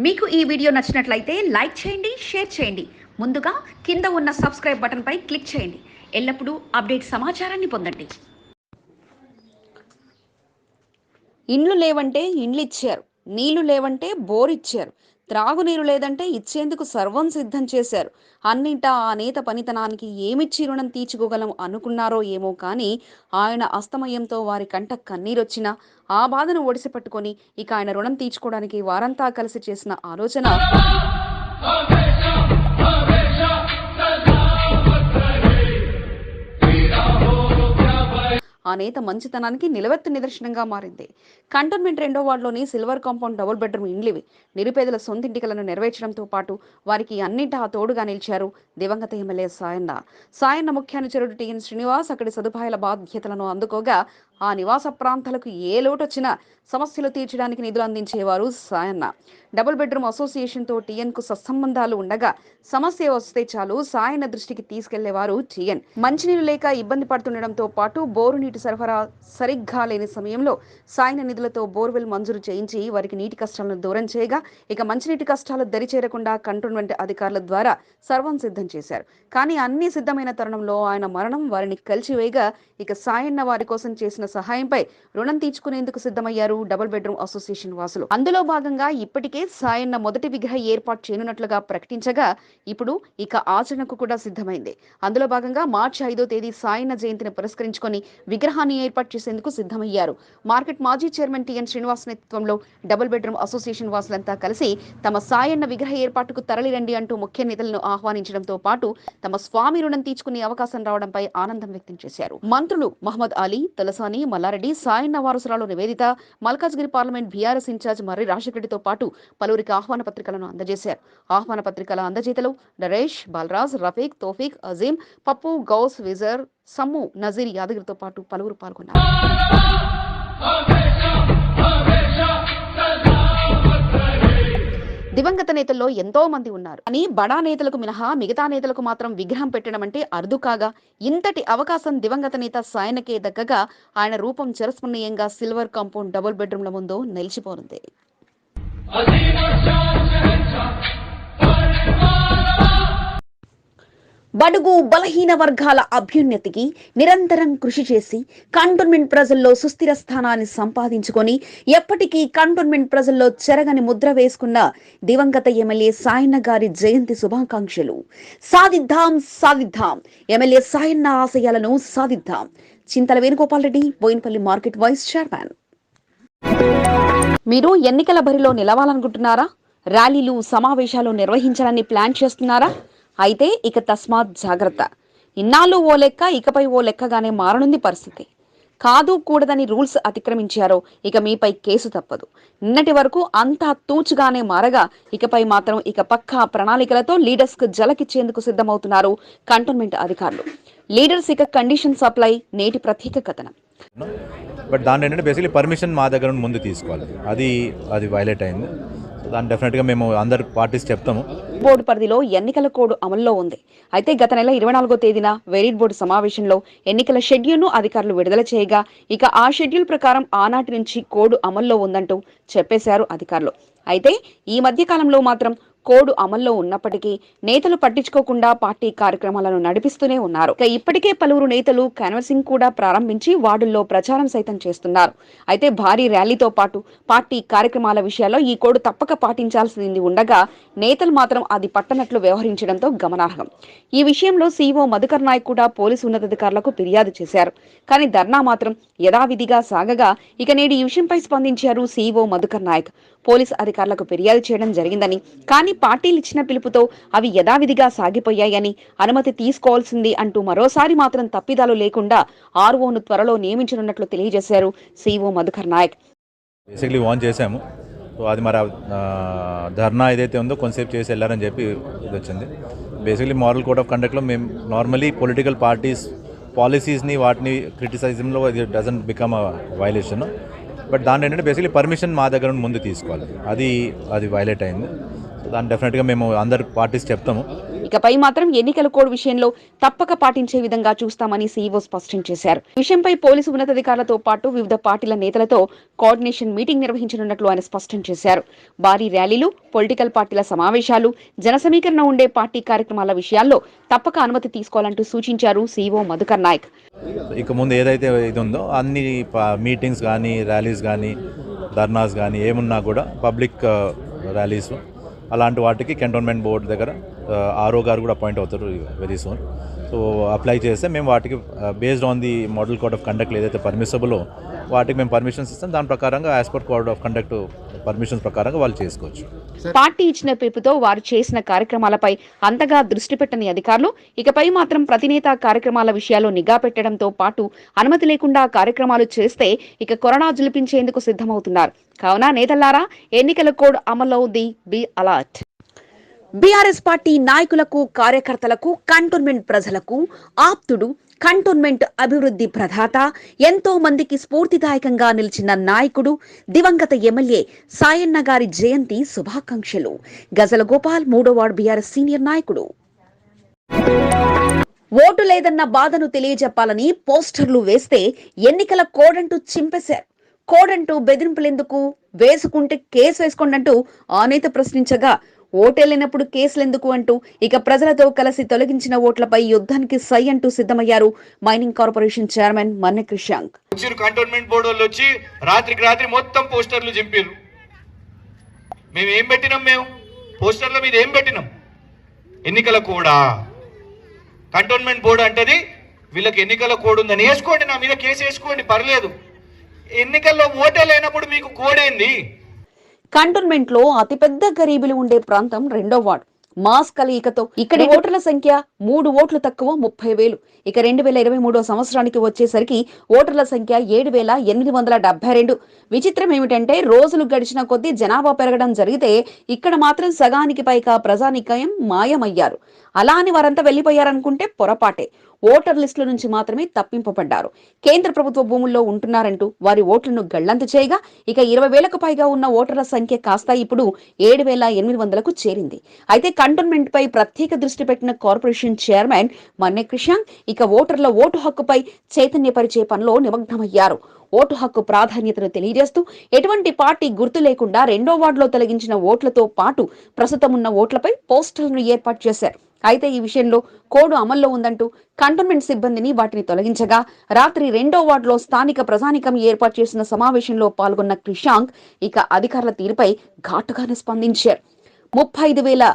మీకు ఈ వీడియో నచ్చినట్లయితే లైక్ చేయండి, షేర్ చేయండి. ముందుగా కింద ఉన్న సబ్స్క్రైబ్ బటన్పై క్లిక్ చేయండి. ఎల్లప్పుడూ అప్డేట్ సమాచారాన్ని పొందండి. ఇండ్లు లేవంటే ఇండ్లు ఇచ్చారు, నీళ్లు లేవంటే బోర్ ఇచ్చారు, త్రాగునీరు లేదంటే ఇచ్చేందుకు సర్వం సిద్ధం చేశారు. అన్నింటా ఆ నేత పనితనానికి ఏమిచ్చి రుణం తీర్చుకోగలం అనుకున్నారో ఏమో కానీ ఆయన అస్తమయంతో వారి కంట కన్నీరొచ్చినా ఆ బాధను ఒడిసిపట్టుకొని ఇక ఆయన రుణం తీర్చుకోవడానికి వారంతా కలిసి చేసిన ఆలోచన ఆ నేత మంచితనానికి నిలవెత్తు నిదర్శనంగా మారింది. కంటోన్మెంట్ 2వ వార్డులోని సిల్వర్ కాంపౌండ్ డబుల్ బెడ్రూమ్ ఇండ్లివి. నిరుపేదల సొంతింటికలను నెరవేర్చడంతో పాటు వారికి అన్నింటా తోడుగా నిలిచారు దివంగత ఎమ్మెల్యే సాయన్న ముఖ్యానుచరుడు టిఎన్ శ్రీనివాస్ అక్కడి సదుపాయాల బాధ్యతలను అందుకోగా ఆ నివాస ప్రాంతాలకు ఏ లోటొచ్చినా సమస్యలు తీర్చడానికి నిధులు అందించేవారు సాయన్న. డబుల్ బెడ్రూమ్ అసోసియేషన్తో టీఎన్కు సత్సంబంధాలు ఉండగా సమస్య వస్తే చాలు సాయన్న దృష్టికి తీసుకెళ్లేవారు టీఎన్. మంచినీరు లేక ఇబ్బంది పడుతుండటంతో పాటు బోరు నీటి సరఫరా సరిగ్గా లేని సమయంలో సాయన్న నిధులతో బోర్వెల్ మంజూరు చేయించి వారికి నీటి కష్టాలను దూరం చేయగా ఇక మంచినీటి కష్టాలు దరిచేరకుండా కంటోన్మెంట్ అధికారుల ద్వారా సర్వం సిద్ధం చేశారు. కానీ అన్ని సిద్ధమైన తరుణంలో ఆయన మరణం వారిని కలిసివేయగా ఇక సాయన్న వారి కోసం చేసిన సహాయంపై రుణం తీర్చుకునేందుకు సిద్ధమయ్యారు డబుల్ బెడ్రూమ్ అసోసియేషన్ వాసులు. అందులో భాగంగా ఇప్పటికే సాయన్న మొదటి విగ్రహ ఏర్పాటు చేయనున్నట్లుగా ప్రకటించగా ఇప్పుడు ఇక ఆచరణకు కూడా సిద్ధమైంది. అందులో భాగంగా మార్చి 5వ తేదీ సాయన్న జయంతిని పురస్కరించుకొని విగ్రహాన్ని ఏర్పాటు చేసేందుకు సిద్ధమయ్యారు. మార్కెట్ మాజీ చైర్మన్ టిఎన్ శ్రీనివాస్ నేతృత్వంలో డబుల్ బెడ్రూమ్ అసోసియేషన్ వాసులంతా కలిసి తమ సాయన్న విగ్రహ ఏర్పాటుకు తరలిరండి అంటూ ముఖ్య నేతలను ఆహ్వానించడంతో పాటు తమ స్వామి రుణం తీర్చుకునే అవకాశం రావడంపై ఆనందం వ్యక్తం చేశారు. మంత్రులు మహమ్మద్ అలీ, తలసాని, మల్లారెడ్డి, సాయన్న వారసురాలు Niveditha, Malkajgiri parliament BRS incharge Marri రాజశేఖరెడ్డితో పాటు పలువురికి ఆహ్వాన పత్రికలను అందజేశారు. ఆహ్వాన పత్రికల అందజేతలు నరేష్, బాలరాజ్, రఫీక్, తోఫీక్, అజీం, పప్పు, గౌస్, విజర్, సమ్ము, నజీర్ యాదగిరితో పాటు పలువురు పాల్గొన్నారు. దివంగత నేతల్లో ఎంతో మంది ఉన్నారు అని బడా నేతలకు మినహా మిగతా నేతలకు మాత్రం విగ్రహం పెట్టడం అంటే అరుదు కాగా ఇంతటి అవకాశం దివంగత నేత సాయన్నకే దక్కగా ఆయన రూపం చిరస్మరణీయంగా సిల్వర్ కాంపౌండ్ డబుల్ బెడ్రూమ్ల ముందు నిలిచిపోనుంది. బడుగు బలహీన వర్గాల అభ్యున్నతికి నిరంతరం కృషి చేసి కంటోన్మెంట్ ప్రజల్లో సుస్థిర స్థానాన్ని సంపాదించుకొని ఎప్పటికీ కంటోన్మెంట్ ప్రజల్లో చెరగని ముద్ర వేసుకున్న దివంగత ఎమ్మెల్యే సాయన్న గారి జయంతి శుభాకాంక్షలు. సాధిద్దాం సాధిద్దాం, ఎమ్మెల్యే సాయన్న ఆశయాలను సాధిద్దాం. Chintala Venugopal Reddy, Bowenpally market vice chairman. మీరు ఎన్నికల బరిలో నిలవాలనుకుంటున్నారా? ర్యాలీలు, సమావేశాలు నిర్వహించాలని ప్లాన్ చేస్తున్నారా? అయితే ఇక తస్మాత్ జాగ్రత్త. ఇన్నాళ్ళు ఓ లెక్క, ఇకపై ఓ లెక్కగానే మారనుంది పరిస్థితి. కాదు కూడదని రూల్స్ అతిక్రమించారో ఇక మీపై కేసు తప్పదు. నిన్నటి వరకు అంతా తూచుగానే మారగా ఇకపై మాత్రం ఇక పక్కా ప్రణాళికలతో లీడర్స్ కు జలకిచ్చేందుకు సిద్ధమవుతున్నారు కంటోన్మెంట్ అధికారులు. లీడర్స్ ఇక కండిషన్ సప్లై నేటి ప్రత్యేక కథనం. బట్ దాని ఏంటంటే బేసిక్లీ పర్మిషన్ మా దగ్గర ముందు తీసుకోవాలి. అది వైలేట్ అయింది. దాన్ని డెఫినెట్గా మేము అందరు పార్టీస్ చెప్తాము. బోర్డు పరిధిలో ఎన్నికల కోడ్ అమల్లో ఉంది. అయితే గత నెల 24వ తేదీన వెరీడ్ బోర్డు సమావేశంలో ఎన్నికల షెడ్యూల్ను అధికారులు విడుదల చేయగా ఇక ఆ షెడ్యూల్ ప్రకారం ఆనాటి నుంచి కోడ్ అమల్లో ఉందంటూ చెప్పేశారు అధికారులు. అయితే ఈ మధ్య కాలంలో మాత్రం కోడ్ అమల్లో ఉన్నప్పటికీ నేతలు పట్టించుకోకుండా పార్టీ కార్యక్రమాలను నడిపిస్తూనే ఉన్నారు. ఇప్పటికే పలువురు నేతలు కాన్వసింగ్ కూడా ప్రారంభించి వార్డుల్లో ప్రచారం సైతం చేస్తున్నారు. అయితే భారీ ర్యాలీతో పాటు పార్టీ కార్యక్రమాల విషయాల్లో ఈ కోడ్ తప్పక పాటించాల్సింది ఉండగా నేతలు మాత్రం అది పట్టనట్లు వ్యవహరించడంతో గమనార్హం. ఈ విషయంలో సీఈఓ మధుకర్ నాయక్ కూడా పోలీసు ఉన్నతాధికారులకు ఫిర్యాదు చేశారు. కానీ ధర్నా మాత్రం యథావిధిగా సాగగా ఇక నేడు ఈ విషయంపై స్పందించారు సీఈఓ మధుకర్ నాయక్. పోలీసు అధికారులకు ఫిర్యాదు చేయడం జరిగిందని, కానీ పార్టీలు ఇచ్చిన పిలుపుతో అవి యథావిధిగా సాగిపోయాయని, అనుమతి తీసుకోవాల్సింది అంటూ మరోసారి మాత్రం తప్పిదాలు లేకుండా ఆర్ఓను త్వరలో నియమించనున్నట్లు తెలియజేశారు సీఈఓ మధుకర్ నాయక్. బేసిక్లీ వాన్ చేశాము. సో అది మరి ధర్నా ఏదైతే ఉందో కొంతసేపు చేసి వెళ్ళారని చెప్పి ఇది వచ్చింది. బేసిక్లీ మోరల్ కోడ్ ఆఫ్ కండక్ట్లో మేము నార్మలీ పొలిటికల్ పార్టీస్ పాలసీస్ని వాటిని క్రిటిసైజింగ్లో ఇది doesn't become a violation. But దాని ఏంటంటే బేసిక్లీ పర్మిషన్ మా దగ్గర ముందు తీసుకోవాలి. అది వైలేట్ అయింది. దాన్ని డెఫినెట్గా మేము అందరు పార్టీస్ చెప్తాము. ఇకపై మాత్రం ఎన్నికల కోడ్ విషయంలో తప్పక పాటించే విధంగా చూస్తామని సీఈఓ స్పష్టం చేశారు. విషయంపై పోలీసు ఉన్నతాధికారులతో పాటు వివిధ పార్టీల నేతలతో కోఆర్డినేషన్ మీటింగ్ నిర్వహించనున్నట్లు ఆయన స్పష్టం చేశారు. భారీ ర్యాలీలు, పొలిటికల్ పార్టీల సమావేశాలు, జన సమీకరణ ఉండే పార్టీ కార్యక్రమాల విషయాల్లో తప్పక అనుమతి తీసుకోవాలంటూ సూచించారు సీఈఓ మధుకర్ నాయక్. ఇక ముందు ఏదైతే ఇది ఉందో అన్ని మీటింగ్స్ కానీ, ర్యాలీస్ కానీ, ధర్నాస్ కానీ ఏమున్నా కూడా పబ్లిక్ ర్యాలీస్ అలాంటి వాటికి కంటోన్మెంట్ బోర్డు దగ్గర ఆర్ఓ గారు కూడా అపాయింట్ అవుతారు వెరీ సూన్. సో అప్లై చేస్తే మేము వాటికి based on the model code of conduct ఏదైతే పర్మిసబులో వాటికి మేము పర్మిషన్స్ ఇస్తాం. దాని ప్రకారంగా as per code of conduct permissions ప్రకారంగా వాళ్ళు చేసుకోవచ్చు. పార్టీ ఇచ్చిన పిలుపుతో వారు చేసిన కార్యక్రమాలపై అంతగా దృష్టి పెట్టని అధికారులు ఇకపై మాత్రం ప్రతినేత కార్యక్రమాల విషయాల్లో నిఘా పెట్టడంతో పాటు అనుమతి లేకుండా కార్యక్రమాలు చేస్తే ఇక కరోనా జులిపించేందుకు సిద్ధమవుతున్నారు. కావున నేతల్లారా, ఎన్నికల కోడ్ అమల్లో ఉంది, బి అలర్ట్. బీఆర్ఎస్ పార్టీ నాయకులకు, కార్యకర్తలకు, కంటోన్మెంట్ ప్రజలకు ఆప్తుడు, కంటోన్మెంట్ అభివృద్ధి ప్రదాత, ఎంతో మందికి స్ఫూర్తిదాయకంగా నిలిచిన నాయకుడు, దివంగత ఎమ్మెల్యే సాయన్న గారి జయంతి శుభాకాంక్షలు. గజల గోపాల్, 3వ వార్డు బీఆర్ఎస్ సీనియర్ నాయకుడు. ఓటు లేదన్న బాధను తెలియజెప్పాలని పోస్టర్లు వేస్తే ఎన్నికల కోడంటూ చింపేశారు. కోడంటూ బెదిరింపులెందుకు, వేసుకుంటే కేసు వేసుకోండంటూ ఆ నేత ప్రశ్నించగా, ఓటెళ్లినప్పుడు కేసులెందుకు అంటూ ఇక ప్రజలతో కలిసి తొలగించిన ఓట్లపై యుద్ధానికి సై అంటూ సిద్ధమయ్యారు mining corporation chairman Manne Krishank. Cantonment board వాళ్ళు వచ్చి రాత్రికి రాత్రి మొత్తం పోస్టర్లు చింపారు. మేము ఏం పెట్టినాం? మేము పోస్టర్ల మీద ఏం పెట్టినాం? ఎన్నికల కోడా? కంటోన్మెంట్ బోర్డు అంటది వీళ్ళకి ఎన్నికల కోడ్ ఉందని వేసుకోండి, నా మీద కేసు వేసుకోండి, పర్లేదు. ఎన్నికల్లో ఓటే లేనప్పుడు మీకు కోడేంది? కంటోన్మెంట్ లో అతిపెద్ద గరీబులు ఉండే ప్రాంతం 2వ వార్డు. మాస్ కలయికతో ఇక్కడి ఓటర్ల సంఖ్య 3 ఓట్లు తక్కువ 30,000. ఇక 2023 సంవత్సరానికి వచ్చేసరికి ఓటర్ల సంఖ్య 7,872. విచిత్రం ఏమిటంటే రోజులు గడిచిన కొద్దీ జనాభా పెరగడం జరిగితే ఇక్కడ మాత్రం సగానికి పైగా ప్రజానికయం మాయమయ్యారు. అలా అని వారంతా వెళ్లిపోయారనుకుంటే పొరపాటే. ఓటర్ లిస్టుల నుంచి మాత్రమే తప్పింపబడ్డారు. కేంద్ర ప్రభుత్వ భూముల్లో ఉంటున్నారంటూ వారి ఓట్లను గళ్లంతు చేయగా ఇక 20,000కు పైగా ఉన్న ఓటర్ల సంఖ్య కాస్త ఇప్పుడు 7,800కు చేరింది. అయితే కంటోన్మెంట్ పై ప్రత్యేక దృష్టి పెట్టిన కార్పొరేషన్ చైర్మన్ మన్నె క్రిషాంక్ ఇక ఓటర్ల ఓటు హక్కుపై చైతన్యపరిచే పనిలో నిమగ్నమయ్యారు. ఓటు హక్కు ప్రాధాన్యతను తెలియజేస్తూ ఎటువంటి పార్టీ గుర్తు లేకుండా 2వ వార్డులో తొలగించిన ఓట్లతో పాటు ప్రస్తుతం ఉన్న ఓట్లపై పోస్టర్లను ఏర్పాటు చేశారు. అయితే ఈ విషయంలో కోడ్ అమల్లో ఉందంటూ కంటోన్మెంట్ సిబ్బందిని వాటిని తొలగించగా రాత్రి 2వ వార్డులో స్థానిక ప్రజానికం ఏర్పాటు చేసిన సమావేశంలో పాల్గొన్న క్రిషాంక్ ఇక అధికారుల తీరుపై ఘాటుగానే స్పందించారు. 35,000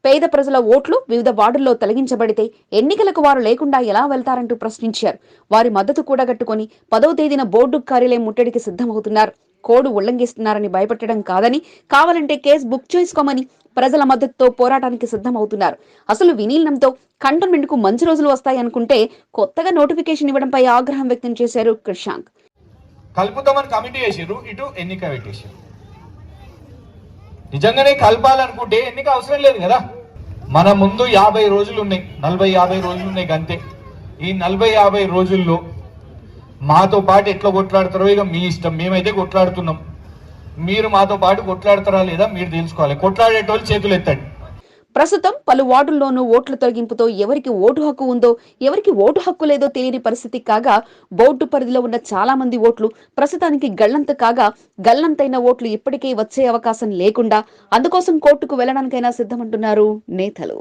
పేద ప్రజల ఓట్లు వివిధ వార్డుల్లో తొలగించబడితే ఎన్నికలకు వారు లేకుండా ఎలా వెళ్తారంటూ ప్రశ్నించారు. వారి మద్దతు కూడగట్టుకుని 10వ తేదీన బోర్డు కార్యాలయం ముట్టడికి సిద్ధమవుతున్నారు. కోడ్ ఉల్లంఘిస్తున్నారని భయపెట్టడం కాదని, కావాలంటే కేసు బుక్ చేసుకోమని ప్రజల మద్దతుతో పోరాటానికి సిద్ధమవుతున్నారు. అసలు విలీనంతో కంటోన్మెంట్ కు మంచి రోజులు వస్తాయనుకుంటే కొత్తగా నోటిఫికేషన్ ఇవ్వడంపై ఆగ్రహం వ్యక్తం చేశారు క్రిషాంక్. కలుపుతామని కమిటీ చేసిర్రు, ఇటు ఎన్నిక పెట్టేసారు. నిజంగానే కలపాలనుకుంటే ఎన్నిక అవసరం లేదు కదా. మన ముందు 50 రోజులు ఉన్నాయి, 40-50 రోజులు ఉన్నాయి అంతే. ఈ 40-50 రోజుల్లో మాతో పాటు ఎట్లా కొట్లాడతారో ఇక మీ ఇష్టం. మేమైతే కొట్లాడుతున్నాం, మీరు మాతో పాటు కొట్లాడతారా లేదా మీరు తెలుసుకోవాలి. కొట్లాడేటోళ్ళు చేతులు ఎత్తండి. ప్రస్తుతం పలు వార్డుల్లోనూ ఓట్ల తొలగింపుతో ఎవరికి ఓటు హక్కు ఉందో, ఎవరికి ఓటు హక్కు లేదో తెలియని పరిస్థితి కాగా బోర్డు పరిధిలో ఉన్న చాలా మంది ఓట్లు ప్రస్తుతానికి గల్లంత కాగా గల్లంతైన ఓట్లు ఇప్పటికే వచ్చే అవకాశం లేకుండా అందుకోసం కోర్టుకు వెళ్లడానికైనా సిద్ధమంటున్నారు నేతలు.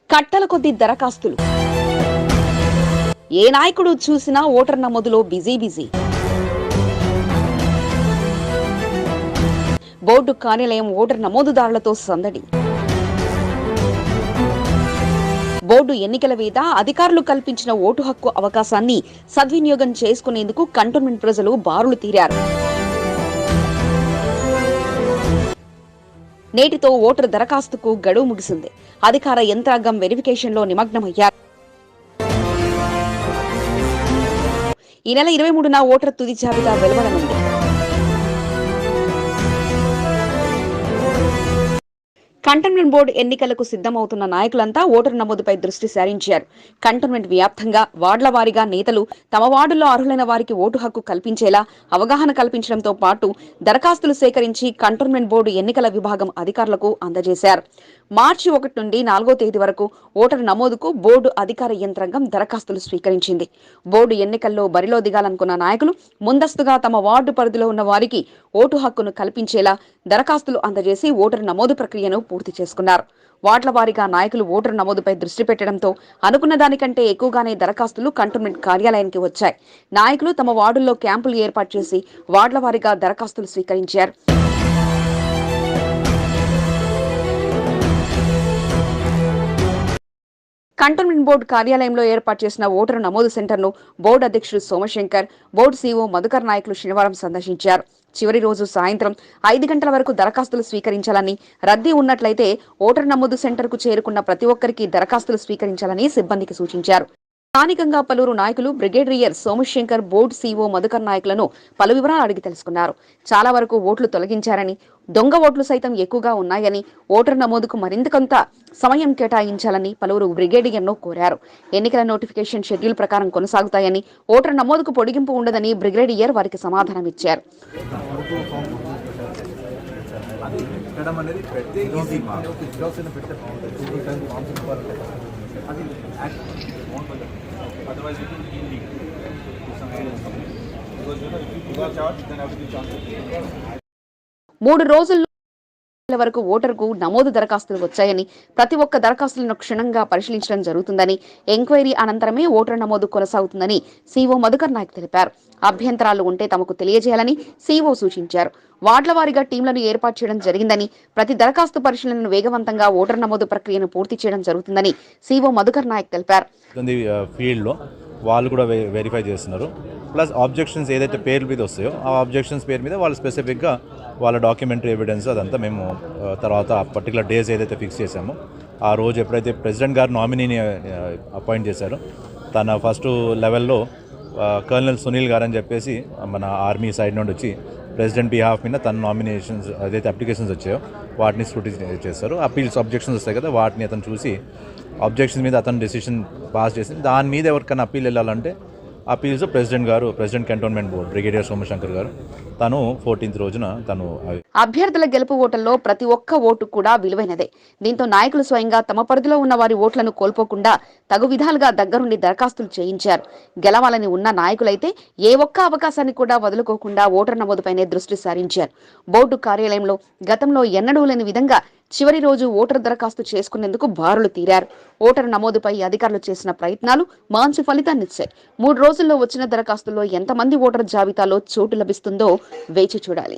కట్టల కొద్ది దరఖాస్తులు. ఏ నాయకుడు చూసినా ఓటర్ నమోదులో బిజీ. బోర్డు కార్యాలయం ఓటర్ నమోదుదారులతో సందడి. బోర్డు ఎన్నికల మీద అధికారులు కల్పించిన ఓటు హక్కు అవకాశాన్ని సద్వినియోగం చేసుకునేందుకు కంటోన్మెంట్ ప్రజలు బారులు తీరారు. నేటితో ఓటర్ దరఖాస్తుకు గడువు ముగిసింది. అధికార యంత్రాంగం వెరిఫికేషన్లో నిమగ్నమయ్యారు. ఈ నెల 23న ఓటర్ తుది జాబితా వెలువడనుంది. కంటోన్మెంట్ బోర్డు ఎన్నికలకు సిద్ధమవుతున్న నాయకులంతా ఓటరు నమోదుపై దృష్టి సారించారు. కంటోన్మెంట్ వ్యాప్తంగా వార్డుల వారీగా నేతలు తమ వార్డుల్లో అర్హులైన వారికి ఓటు హక్కు కల్పించేలా అవగాహన కల్పించడంతో పాటు దరఖాస్తులు సేకరించి కంటోన్మెంట్ బోర్డు ఎన్నికల విభాగం అధికారులకు అందజేశారు. మార్చి 1 నుండి 4వ తేదీ వరకు ఓటరు నమోదుకు బోర్డు అధికార యంత్రాంగం దరఖాస్తులు స్వీకరించింది. బోర్డు ఎన్నికల్లో బరిలో దిగాలనుకున్న నాయకులు ముందస్తుగా తమ వార్డు పరిధిలో ఉన్న వారికి ఓటు హక్కును కల్పించేలా దరఖాస్తులు అందజేసి ఓటరు నమోదు ప్రక్రియను పూర్తి చేసుకున్నారు. వార్డుల వారీగా నాయకులు ఓటరు నమోదుపై దృష్టి పెట్టడంతో అనుకున్న దానికంటే ఎక్కువగానే దరఖాస్తులు కంటోన్మెంట్ కార్యాలయానికి వచ్చాయి. నాయకులు తమ వార్డుల్లో క్యాంపులు ఏర్పాటు చేసి వార్డుల వారీగా దరఖాస్తులు స్వీకరించారు. కంటోన్మెంట్ బోర్డు కార్యాలయంలో ఏర్పాటు చేసిన ఓటరు నమోదు సెంటర్ను బోర్డు అధ్యక్షుడు సోమశంకర్, బోర్డు సీఈఓ మధుకర్ నాయకులు శనివారం సందర్శించారు. చివరి రోజు సాయంత్రం 5 గంటల వరకు దరఖాస్తులు స్వీకరించాలని, రద్దీ ఉన్నట్లయితే ఓటరు నమోదు సెంటర్కు చేరుకున్న ప్రతి ఒక్కరికి దరఖాస్తులు స్వీకరించాలని సిబ్బందికి సూచించారు. స్థానికంగా పలువురు నాయకులు brigadier Somashankar, board CEO Madhukar నాయకులను పలు వివరాలు అడిగి తెలుసుకున్నారు. చాలా వరకు ఓట్లు తొలగించారని, దొంగ ఓట్లు సైతం ఎక్కువగా ఉన్నాయని, ఓటరు నమోదుకు మరింత కొంత సమయం కేటాయించాలని పలువురు బ్రిగేడియర్ను కోరారు. ఎన్నికల నోటిఫికేషన్ షెడ్యూల్ ప్రకారం కొనసాగుతాయని, ఓటరు నమోదుకు పొడిగింపు ఉండదని బ్రిగేడియర్ వారికి సమాధానమిచ్చారు. మూడు రోజుల్లో వరకు ఓటరుకు నమోదు దరఖాస్తులు వచ్చాయని, ప్రతి ఒక్క దరఖాస్తులను క్షుణ్ణంగా పరిశీలించడం జరుగుతుందని, ఎంక్వైరీ అనంతరమే ఓటరు నమోదు కొనసాగుతుందని సీఈఓ మధుకర్ నాయక్ తెలిపారు. అభ్యంతరాలు ఉంటే తమకు తెలియజేయాలని సీఈఓ సూచించారు. వార్డుల వారీగా టీంలను ఏర్పాటు చేయడం జరిగిందని, ప్రతి దరఖాస్తు పరిశీలనను వేగవంతంగా ఓటరు నమోదు ప్రక్రియను పూర్తి చేయడం జరుగుతుందని సీఈఓ మధుకర్ నాయక్ తెలిపారు. ఫీల్డ్లో వాళ్ళు కూడా వెరిఫై చేస్తున్నారు. ప్లస్ ఆబ్జెక్షన్స్ ఏదైతే పేర్ల మీద వస్తాయో ఆ ఆబ్జెక్షన్స్ పేరు మీద వాళ్ళు స్పెసిఫిక్గా వాళ్ళ డాక్యుమెంటరీ ఎవిడెన్స్ అదంతా మేము తర్వాత పర్టికులర్ డేస్ ఏదైతే ఫిక్స్ చేసామో ఆ రోజు ఎప్పుడైతే ప్రెసిడెంట్ గారు నామినీని అపాయింట్ చేశారో తన ఫస్ట్ లెవెల్లో కర్నల్ సునీల్ గారు అని చెప్పేసి మన ఆర్మీ సైడ్ నుండి వచ్చి ప్రెసిడెంట్ బిహాఫ్ మీద తన నామినేషన్స్ ఏదైతే అప్లికేషన్స్ వచ్చాయో వాటిని స్క్రూటినైజ్ చేస్తారు. అపీల్స్ ఆబ్జెక్షన్స్ వస్తాయి కదా, వాటిని అతను చూసి ఆబ్జెక్షన్స్ మీద అతను డెసిషన్ పాస్ చేసి దాని మీద ఎవరికైనా అప్పీల్ వెళ్ళాలంటే appeals president cantonment board brigadier Somashankar గారు తను 14th రోజున తను అభ్యర్థుల గెలుపు ఓటల్లో ప్రతి ఒక్క ఓటు కూడా విలువైనదే. దీంతో నాయకులు స్వయంగా తమ పరిధిలో ఉన్న వారి ఓట్లను కోల్పోకుండా తగు విధాలుగా దగ్గరుండి దరఖాస్తులు చేయించారు. గెలవాలని ఉన్న నాయకులైతే ఏ ఒక్క అవకాశాన్ని కూడా వదులుకోకుండా ఓటర్ నమోదుపైనే దృష్టి సారించారు. బోర్డు కార్యాలయంలో గతంలో ఎన్నడూ లేని విధంగా చివరి రోజు ఓటరు దరఖాస్తు చేసుకునేందుకు బారులు తీరారు. ఓటరు నమోదుపై అధికారులు చేసిన ప్రయత్నాలు మంచి ఫలితాన్నిచ్చాయి. 3 రోజుల్లో వచ్చిన దరఖాస్తుల్లో ఎంతమంది ఓటరు జాబితాలో చోటు లభిస్తుందో వేచి చూడాలి.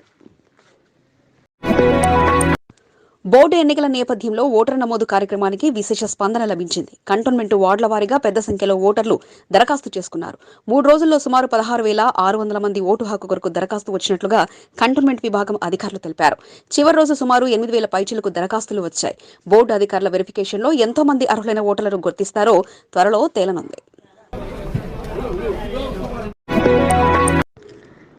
బోర్డు ఎన్నికల నేపథ్యంలో ఓటరు నమోదు కార్యక్రమానికి విశేష స్పందన లభించింది. కంటోన్మెంట్ వార్డుల వారీగా పెద్ద సంఖ్యలో ఓటర్లు దరఖాస్తు చేసుకున్నారు. 3 రోజుల్లో సుమారు 16,600 మంది ఓటు హక్కు కొరకు దరఖాస్తు వచ్చినట్లుగా కంటోన్మెంట్ విభాగం అధికారులు తెలిపారు. చివరి రోజు సుమారు 8,000 పైచిలకు దరఖాస్తులు వచ్చాయి. బోర్డు అధికారుల వెరిఫికేషన్లో ఎంతో మంది అర్హులైన ఓటర్లను గుర్తిస్తారో త్వరలో తేలనుంది.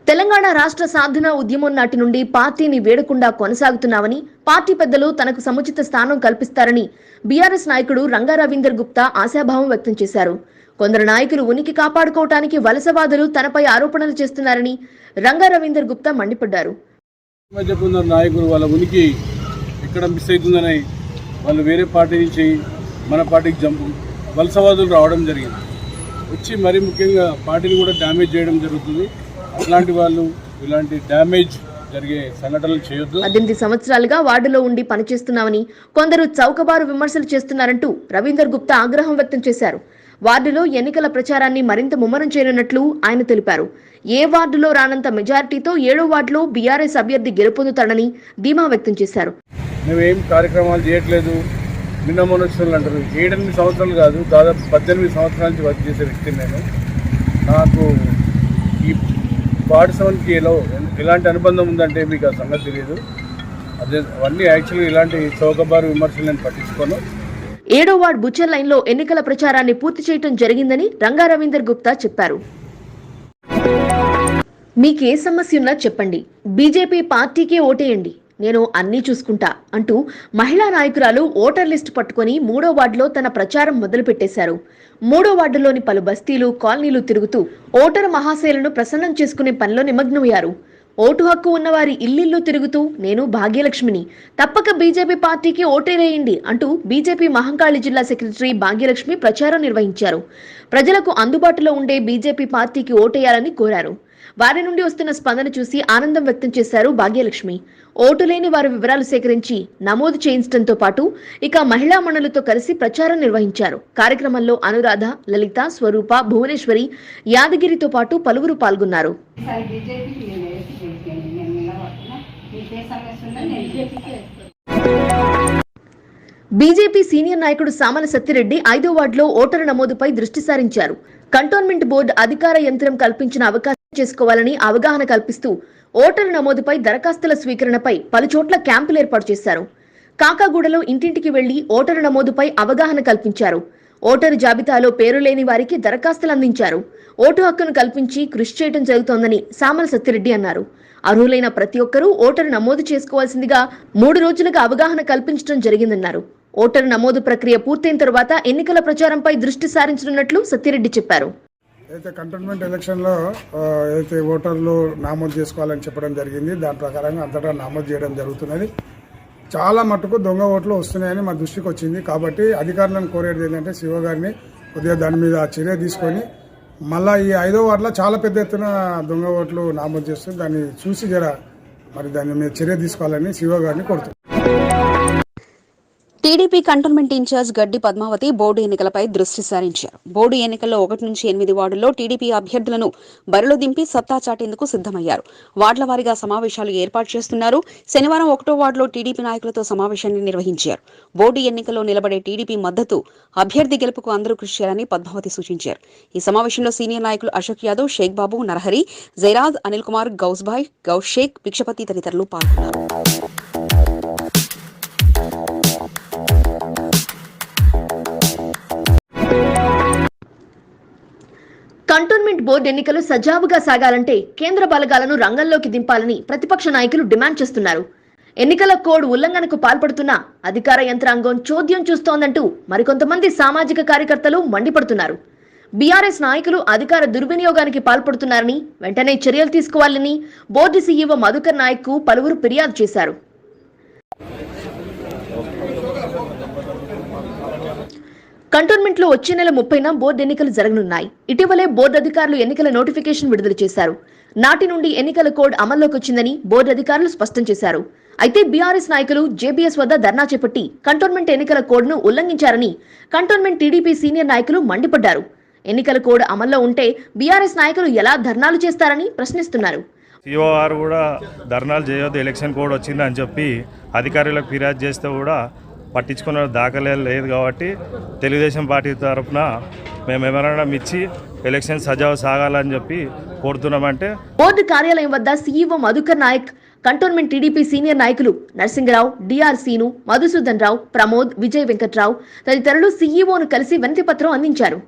తెలంగాణ రాష్ట్ర సాధన ఉద్యమం నాటి నుండి పార్టీని వేడకుండా కొనసాగుతున్నామని, పార్టీ పెద్దలు తనకు సముచిత స్థానం కల్పిస్తారని బీఆర్ఎస్ నాయకుడు రంగా రవీందర్ గుప్తా ఆశాభావం వ్యక్తం చేశారు. కొందరు నాయకులు ఉనికి కాపాడుకోవటానికి వలసవాదులు తనపై ఆరోపణలు చేస్తున్నారని రంగా రవీందర్ గుప్తా మండిపడ్డారు. నాయకులు వాళ్ళ ఉనికి ఎక్కడ మిస్ అవుతుందని వాళ్ళు వేరే పార్టీ నుంచి మన పార్టీకి వలసవాదులు రావడం జరిగింది. వచ్చి మరీ ముఖ్యంగా పార్టీని కూడా డ్యామేజ్ చేయడం జరుగుతుంది. అట్లాంటి వాళ్ళు ఇలాంటి డ్యామేజ్ జరిగే సంఘటనలు చేయొద్దు. 18 సంవత్సరాలుగా వార్డులో ఉండి పనిచేస్తున్నామని కొందరు చౌకబారు విమర్శలు చేస్తున్నారంటూ రవీందర్ గుప్తా ఆగ్రహం వ్యక్తం చేశారు. వార్డులో ఎన్నికల ప్రచారాన్ని మరింత ముమ్మరం చేయనున్నట్లు ఆయన తెలిపారు. ఏ వార్డులో రానంత మెజారిటీతో 7వ వార్డులో బీఆర్ఎస్ అభ్యర్థి గెలుపొందుతాడని ధీమా వ్యక్తం చేశారు. మేమేం కార్యక్రమాలు చేయట్లేదు, నిన్న మొన్నలు అంటారు. 7-8 సంవత్సరాలు కాదు, దాదాపు 18 సంవత్సరాల నుంచి వర్క్ చేసే వ్యక్తి నేను. నాకు ఈ వార్డు 7కి ఎలాంటి అనుబంధం ఉందంటే మీకు ఆ సంగతి తెలియదు. అవన్నీ యాక్చువల్గా ఇలాంటి చౌకబారు విమర్శలు నేను పట్టించుకోను. 7వ వార్డు బుచ్చర్ లైన్లో ఎన్నికల ప్రచారాన్ని పూర్తి చేయడం జరిగిందని రంగా రవీందర్ గుప్తా చెప్పారు. మీకే సమస్య ఉన్నా చెప్పండి, బీజేపీ పార్టీకే ఓటేయండి, నేను అన్నీ చూసుకుంటా అంటూ మహిళా నాయకురాలు ఓటర్ లిస్టు పట్టుకొని 3వ వార్డులో తన ప్రచారం మొదలుపెట్టేశారు. 3వ వార్డులోని పలు బస్తీలు, కాలనీలు తిరుగుతూ ఓటరు మహాశైలను ప్రసన్నం చేసుకునే పనిలో నిమగ్నమయ్యారు. ఓటు హక్కు ఉన్నవారి ఇల్లిల్లు తిరుగుతూ నేను భాగ్యలక్ష్మిని, తప్పక బీజేపీ పార్టీకి ఓటేరేయండి అంటూ బీజేపీ మహంకాళి జిల్లా సెక్రటరీ భాగ్యలక్ష్మి ప్రచారం నిర్వహించారు. ప్రజలకు అందుబాటులో ఉండే బీజేపీ పార్టీకి ఓటేయాలని కోరారు. వారి నుండి వస్తున్న స్పందన చూసి ఆనందం వ్యక్తం చేశారు భాగ్యలక్ష్మి. ఓటు లేని వారి వివరాలు సేకరించి నమోదు చేయించడంతో పాటు ఇక మహిళా మణులతో కలిసి ప్రచారం నిర్వహించారు. కార్యక్రమంలో అనురాధ, లలిత, స్వరూప, భువనేశ్వరి, యాదగిరితో పాటు పలువురు పాల్గొన్నారు. బీజేపీ సీనియర్ నాయకుడు సామల సత్తిరెడ్డి 5వ వార్డులో ఓటరు నమోదుపై దృష్టి సారించారు. కంటోన్మెంట్ బోర్డు అధికార యంత్రం కల్పించిన అవకాశం చేసుకోవాలని అవగాహన కల్పిస్తూ ఓటరు నమోదుపై దరఖాస్తుల స్వీకరణపై పలుచోట్ల క్యాంపులు ఏర్పాటు చేశారు. కాకాగూడలో ఇంటింటికి వెళ్లి ఓటరు నమోదుపై అవగాహన కల్పించారు. ఓటరు జాబితాలో పేరు లేని వారికి దరఖాస్తులు అందించారు. ఓటు హక్కును కల్పించి కృషి చేయడం జరుగుతోందని సామల సత్తిరెడ్డి అన్నారు. అర్హులైన ప్రతి ఒక్కరూ ఓటరు నమోదు చేసుకోవాల్సిందిగా 3 రోజులుగా అవగాహన కల్పించడం జరిగిందన్నారు. ఓటరు నమోదు ప్రక్రియ పూర్తయిన తర్వాత ఎన్నికల ప్రచారంపై దృష్టి సారించనున్నట్లు సత్తిరెడ్డి చెప్పారు. అయితే కంటోన్మెంట్ ఎలక్షన్లో అయితే ఓటర్లు నమోదు చేసుకోవాలని చెప్పడం జరిగింది. దాని ప్రకారంగా అంతటా నమోదు చేయడం జరుగుతున్నది. చాలా మటుకు దొంగ ఓట్లు వస్తున్నాయని మా దృష్టికి వచ్చింది. కాబట్టి అధికారులను కోరేది ఏంటంటే శివ గారిని కొద్దిగా దాని మీద చర్య తీసుకొని మళ్ళీ ఈ 5వ వార్డులో చాలా పెద్ద ఎత్తున దొంగ ఓట్లు నమోదు చేస్తుంది. దాన్ని చూసి మరి దాని మీద చర్య తీసుకోవాలని శివ గారిని కోరుతున్నాను. టీడీపీ కంటోన్మెంట్ ఇన్ఛార్జ్ గడ్డి పద్మావతి బోర్డు ఎన్నికలపై దృష్టి సారించారు. బోర్డు ఎన్నికల్లో 1 నుంచి 8 వార్డుల్లో టీడీపీ అభ్యర్థులను బరిలో దింపి సత్తా చాటేందుకు సిద్దమయ్యారు. వార్డుల వారీగా సమావేశాలు ఏర్పాటు చేస్తున్నారు. శనివారం 1వ వార్డులో టీడీపీ నాయకులతో సమావేశాన్ని నిర్వహించారు. బోర్డు ఎన్నికల్లో నిలబడే టీడీపీ మద్దతు అభ్యర్థి గెలుపుకు అందరూ కృషి చేయాలని పద్మావతి సూచించారు. ఈ సమావేశంలో సీనియర్ నాయకులు అశోక్ యాదవ్, షేక్ బాబు, నరహరి, జైరాజ్, అనిల్ కుమార్, గౌస్భాయ్, గౌస్ షేక్, భిక్షపతి తదితరులు పాల్గొన్నారు. కంటోన్మెంట్ బోర్డు ఎన్నికలు సజావుగా సాగాలంటే కేంద్ర బలగాలను రంగంలోకి దింపాలని ప్రతిపక్ష నాయకులు డిమాండ్ చేస్తున్నారు. ఎన్నికల కోడ్ ఉల్లంఘనకు పాల్పడుతున్న అధికార యంత్రాంగం చోద్యం చూస్తోందంటూ మరికొంతమంది సామాజిక కార్యకర్తలు మండిపడుతున్నారు. బీఆర్ఎస్ నాయకులు అధికార దుర్వినియోగానికి పాల్పడుతున్నారని వెంటనే చర్యలు తీసుకోవాలని బోర్డు సీఈఓ మధుకర్ నాయక్ కు పలువురు ఫిర్యాదు చేశారు. కంటోన్మెంట్ లో వచ్చే నెల 30న బోర్డు ఎన్నికలు జరగనున్నాయి. ఇటీవలే బోర్డు అధికారులు ఎన్నికల నోటిఫికేషన్ విడుదల చేశారు. నాటి నుండి ఎన్నికల కోడ్ అమల్లోకి వచ్చిందని బోర్డు అధికారులు స్పష్టం చేశారు. అయితే బీఆర్ఎస్ నాయకులు జేబీఎస్ వద్ద ధర్నా చేపట్టి కంటోన్మెంట్ ఎన్నికల కోడ్ను ఉల్లంఘించారని కంటోన్మెంట్ టీడీపీ సీనియర్ నాయకులు మండిపడ్డారు. ఎన్నికల కోడ్ అమల్లో ఉంటే బీఆర్ఎస్ నాయకులు ఎలా ధర్నాలు చేస్తారని ప్రశ్నిస్తున్నారు. సిఓఆర్ కూడా ధర్నాలు చేయొద్దు, ఎలక్షన్ కోడ్ వచ్చిందని చెప్పి అధికారులకు ఫిర్యాదు చేస్తే కూడా పట్టించుకున్న దాఖలే లేదు. కాబట్టి తెలుగుదేశం పార్టీ తరఫున మేము మెమరాండం ఇచ్చి ఎలక్షన్ సజావు సాగాలని చెప్పి కోరుతున్నామంటే బోర్డు కార్యాలయం వద్ద CEO Madhukar Nayak, cantonment TDP senior నాయకులు నరసింగరావు, డిఆర్ సీను, మధుసూదన్ రావు, ప్రమోద్, విజయ్ వెంకట్రావు తదితరులు సీఈఓను కలిసి వినతి పత్రం అందించారు.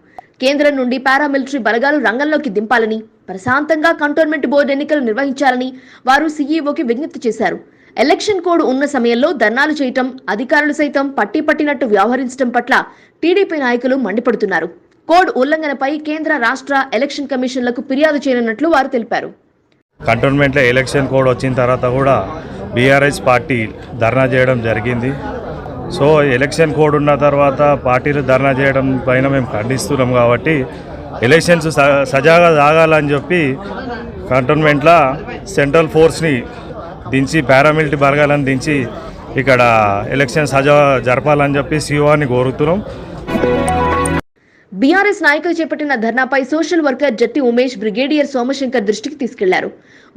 కేంద్రం నుండి పారామిలిటరీ బలగాలు రంగంలోకి దింపాలని, ప్రశాంతంగా కంటోన్మెంట్ బోర్డు ఎన్నికలు నిర్వహించాలని వారు సీఈఓకి విజ్ఞప్తి చేశారు. ఎలక్షన్ కోడ్ ఉన్న సమయంలో ధర్నాలు చేయటం, అధికారులు సైతం పట్టినట్టు వ్యవహరించడం పట్ల టీడీపీ నాయకులు మండిపడుతున్నారు. కోడ్ ఉల్లంఘనపై కేంద్ర, రాష్ట్ర ఎలక్షన్ కమిషన్లకు ఫిర్యాదు చేయనున్నట్లు వారు తెలిపారు. కంటోన్మెంట్లో ఎలక్షన్ కోడ్ వచ్చిన తర్వాత కూడా బీఆర్ఎస్ పార్టీ ధర్నా చేయడం జరిగింది. సో ఎలక్షన్ కోడ్ ఉన్న తర్వాత పార్టీలు ధర్నా చేయడం పైన మేము ఖండిస్తున్నాం. కాబట్టి ఎలక్షన్స్ సజాగా సాగాలని చెప్పి కంటోన్మెంట్లో సెంట్రల్ ఫోర్స్ని దించి, పారామిలిటరీ బలగాలను దించి ఇక్కడ ఎలక్షన్ సజాగా జరపాలని చెప్పి సీఓని కోరుతున్నాం. బీఆర్ఎస్ నాయకులు చేపట్టిన ధర్నాపై social worker Jatti Umesh brigadier Somashankar దృష్టికి తీసుకెళ్లారు.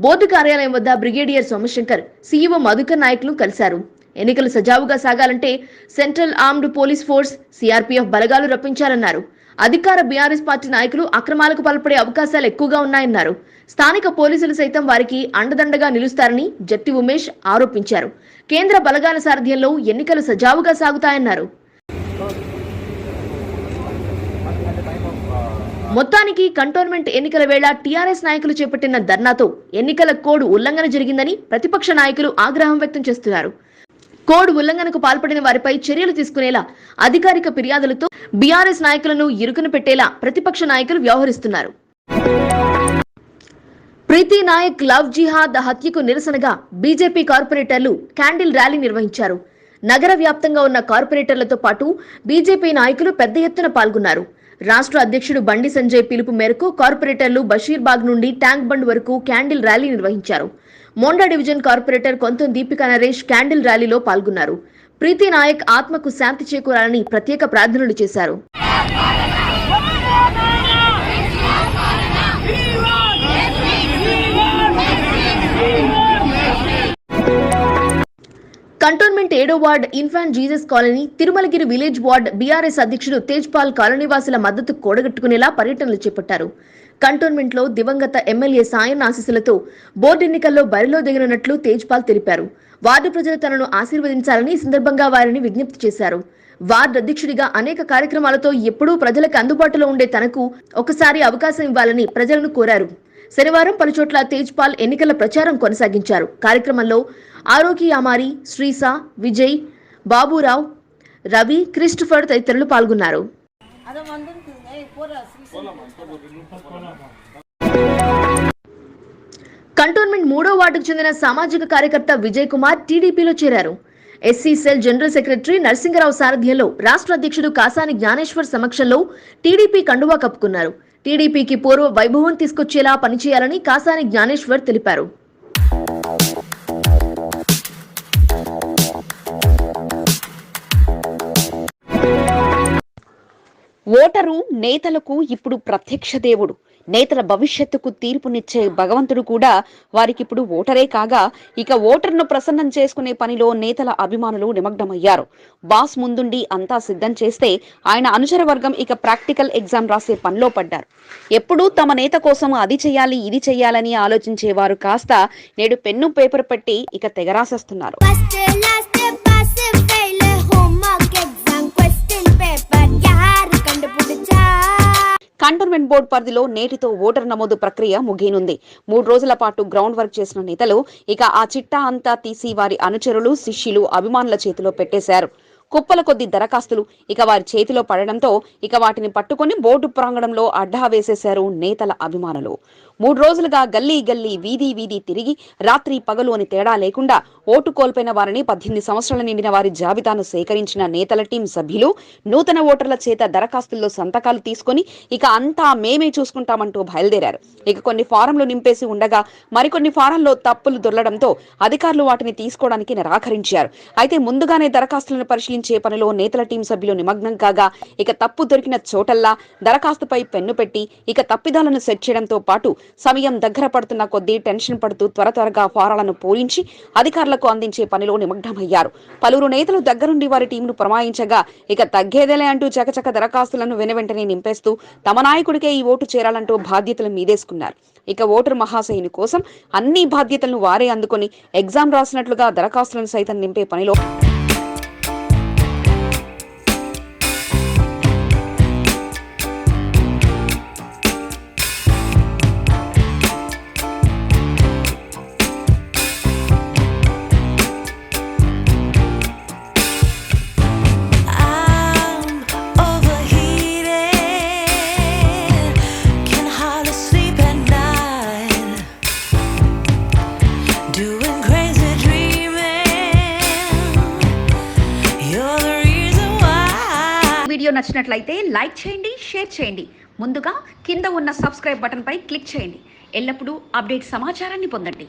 బోర్డు కార్యాలయం వద్ద బ్రిగేడియర్ సోమశంకర్, సీఈఓ మధుకర్ నాయక్లు కలిశారు. ఎన్నికలు సజావుగా సాగాలంటే central armed police force, CRPF బలగాలు రప్పించాలన్నారు. అధికార బీఆర్ఎస్ పార్టీ నాయకులు అక్రమాలకు పాల్పడే అవకాశాలు ఎక్కువగా ఉన్నాయన్నారు. స్థానిక పోలీసులు సైతం వారికి అండదండగా నిలుస్తారని జట్టి ఉమేష్ ఆరోపించారు. కేంద్ర బలగాల సారథ్యంలో ఎన్నికలు సజావుగా సాగుతాయన్నారు. మొత్తానికి కంటోన్మెంట్ ఎన్నికల వేళ టీఆర్ఎస్ నాయకులు చేపట్టిన ధర్నాతో ఎన్నికల కోడ్ ఉల్లంఘన జరిగిందని ప్రతిపక్ష నాయకులు ఆగ్రహం వ్యక్తం చేస్తున్నారు. కోడ్ ఉల్లంఘనకు పాల్పడిన వారిపై చర్యలు తీసుకునేలా అధికారిక ఫిర్యాదులతో బీఆర్ఎస్ నాయకులను ఇరుకున పెట్టేలా ప్రతిపక్ష నాయకులు వ్యవహరిస్తున్నారు. ప్రీతి నాయక్ లవ్ జిహాద్ హత్యకు నిరసనగా బీజేపీ కార్పొరేటర్లు క్యాండిల్ ర్యాలీ నిర్వహించారు. నగర వ్యాప్తంగా ఉన్న కార్పొరేటర్లతో పాటు బీజేపీ నాయకులు పెద్ద ఎత్తున పాల్గొన్నారు. రాష్ట్ర అధ్యక్షుడు బండి సంజయ్ పిలుపు మేరకు కార్పొరేటర్లు బషీర్బాగ్ నుండి ట్యాంక్ బండ్ వరకు క్యాండిల్ ర్యాలీ నిర్వహించారు. మోండా డివిజన్ కార్పొరేటర్ కొంతం దీపికా నరేష్ క్యాండిల్ ర్యాలీలో పాల్గొన్నారు. ప్రీతి నాయక్ ఆత్మకు శాంతి చేకూరాలని ప్రత్యేక ప్రార్థనలు చేశారు. కంటోన్మెంట్ 7వ ward infant Jesus colony, Tirumalagiri village ward BRS అధ్యక్షుడు తేజ్పాల్ కాలనీవాసుల మద్దతు కూడగట్టుకునేలా పర్యటనలు చేపట్టారు. కంటోన్మెంట్లో దివంగత ఎమ్మెల్యే సాయన్ ఆశీస్సులతో బోర్డు ఎన్నికల్లో బరిలో దిగనున్నట్లు తేజ్పాల్ తెలిపారు. వార్డు ప్రజలు తనను ఆశీర్వదించాలని ఈ సందర్భంగా వారిని విజ్ఞప్తి చేశారు. వార్డు అధ్యక్షుడిగా అనేక కార్యక్రమాలతో ఎప్పుడూ ప్రజలకు అందుబాటులో ఉండే తనకు ఒకసారి అవకాశం ఇవ్వాలని ప్రజలను కోరారు. శనివారం పలుచోట్ల తేజ్పాల్ ఎన్నికల ప్రచారం కొనసాగించారు. కార్యక్రమంలో ఆరోకి యామారి, శ్రీసా, విజయ్, బాబురావు, రవి, క్రిస్టఫర్ తదితరులు పాల్గొన్నారు. కంటోన్మెంట్ 3వ వార్డుకు చెందిన సామాజిక కార్యకర్త విజయ్ కుమార్ టీడీపీలో చేరారు. SC cell general secretary Narasingarao సారథ్యంలో రాష్ట్ర అధ్యక్షుడు కాసాని జ్ఞానేశ్వర్ సమక్షంలో టీడీపీ కండువా కప్పుకున్నారు. టీడీపీకి పూర్వ వైభవం తీసుకొచ్చేలా పనిచేయాలని కాసాని జ్ఞానేశ్వర్ తెలిపారు. ఓటరు నేతలకు ఇప్పుడు ప్రత్యక్ష దేవుడు. నేతల భవిష్యత్తుకు తీర్పునిచ్చే భగవంతుడు కూడా వారికిప్పుడు ఓటరే కాగా, ఇక ఓటర్ను ప్రసన్నం చేసుకునే పనిలో నేతల అభిమానులు నిమగ్నమయ్యారు. బాస్ ముందుండి అంతా సిద్ధం చేస్తే ఆయన అనుచర వర్గం ఇక ప్రాక్టికల్ ఎగ్జామ్ రాసే పనిలో పడ్డారు. ఎప్పుడూ తమ నేత కోసం అది చెయ్యాలి ఇది చెయ్యాలని ఆలోచించేవారు కాస్త నేడు పెన్ను పేపర్ పెట్టి ఇక తెగరాసేస్తున్నారు. కంటోన్మెంట్ బోర్డు పరిధిలో నేటితో ఓటర్ నమోదు ప్రక్రియ ముగియనుంది. 3 రోజుల పాటు గ్రౌండ్ వర్క్ చేసిన నేతలు ఇక ఆ చిట్టా అంతా తీసి వారి అనుచరులు, శిష్యులు, అభిమానుల చేతిలో పెట్టేశారు. కుప్పల కొద్ది దరఖాస్తులు ఇక వారి చేతిలో పడడంతో ఇక వాటిని పట్టుకుని బోర్డు ప్రాంగణంలో అడ్డా వేసేశారు నేతల అభిమానులు. 3 రోజులుగా గల్లీ గల్లీ, వీధి వీధి తిరిగి రాత్రి పగలు అని తేడా లేకుండా ఓటు కోల్పోయిన వారిని 18 సంవత్సరాల నిండిన వారి జాబితాను సేకరించిన నేతల టీం సభ్యులు నూతన ఓటర్ల చేత దరఖాస్తుల్లో సంతకాలు తీసుకుని ఇక అంతా మేమే చూసుకుంటామంటూ బయలుదేరారు. ఇక కొన్ని ఫారంలు నింపేసి ఉండగా మరికొన్ని ఫారంలో తప్పులు దొర్లడంతో అధికారులు వాటిని తీసుకోవడానికి నిరాకరించారు. అయితే ముందుగానే దరఖాస్తులను పరిశీలించే పనిలో నేతల టీం సభ్యులు నిమగ్నం కాగా ఇక తప్పు దొరికిన చోటల్లా దరఖాస్తుపై పెన్ను పెట్టి ఇక తప్పిదాలను సెట్ చేయడంతో పాటు సమయం దగ్గర పడుతున్న కొద్దీ టెన్షన్ పడుతూ త్వరగా ఫారాలను పూరించి అధికారులకు అందించే పనిలో నిమగ్నమయ్యారు. పలువురు నేతలు దగ్గరుండి వారి టీంను ప్రమాయించగా ఇక తగ్గేదేలే అంటూ చకచక దరఖాస్తులను వెనువెంటనే నింపేస్తూ తమ నాయకుడికే ఈ ఓటు చేరాలంటూ బాధ్యతలు మీదేసుకున్నారు. ఇక ఓటరు మహాశయుని కోసం అన్ని బాధ్యతలను వారే అందుకొని ఎగ్జామ్ రాసినట్లుగా దరఖాస్తులను సైతం నింపే పనిలో వీడియో నచ్చినట్లయితే లైక్ చేయండి, షేర్ చేయండి. ముందుగా కింద ఉన్న సబ్స్క్రైబ్ బటన్పై క్లిక్ చేయండి. ఎల్లప్పుడూ అప్డేట్ సమాచారాన్ని పొందండి.